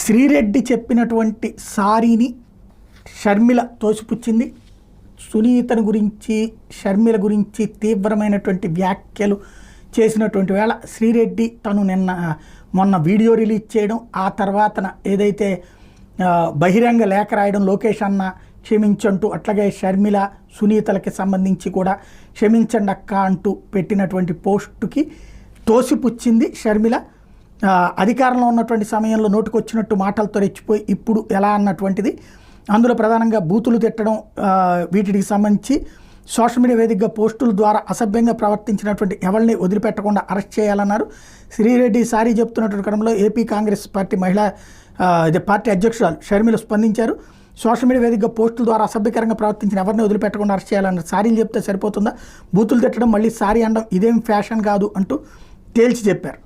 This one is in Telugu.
శ్రీరెడ్డి చెప్పినటువంటి సారీని షర్మిల తోసిపుచ్చింది. సునీతను గురించి, షర్మిల గురించి తీవ్రమైనటువంటి వ్యాఖ్యలు చేసినటువంటి వేళ శ్రీరెడ్డి తను మొన్న వీడియో రిలీజ్ చేయడం, ఆ తర్వాతన ఏదైతే బహిరంగ లేఖ రాయడం లోకేష్ అన్న క్షమించంటూ, అట్లాగే షర్మిల సునీతలకి సంబంధించి కూడా క్షమించండి అక్క అంటూ పెట్టినటువంటి పోస్టుకి తోసిపుచ్చింది షర్మిల. అధికారంలో ఉన్నటువంటి సమయంలో నోటుకొచ్చినట్టు మాటలతో రెచ్చిపోయి ఇప్పుడు ఎలా అన్నటువంటిది. అందులో ప్రధానంగా బూతులు తిట్టడం, వీటికి సంబంధించి సోషల్ మీడియా వేదికగా పోస్టుల ద్వారా అసభ్యంగా ప్రవర్తించినటువంటి ఎవరిని వదిలిపెట్టకుండా అరెస్ట్ చేయాలన్నారు. శ్రీరెడ్డి సారీ చెప్తున్నటువంటి క్రమంలో ఏపీ కాంగ్రెస్ పార్టీ పార్టీ అధ్యక్షురాలు షర్మిల స్పందించారు. సోషల్ మీడియా వేదికగా పోస్టుల ద్వారా అసభ్యకరంగా ప్రవర్తించిన ఎవరిని వదిలిపెట్టకుండా అరెస్ట్ చేయాలన్నారు. సారీలు చెప్తే సరిపోతుందా, బూతులు తిట్టడం మళ్ళీ సారీ అనడం ఇదేం ఫ్యాషన్ కాదు అంటూ తేల్చి చెప్పారు.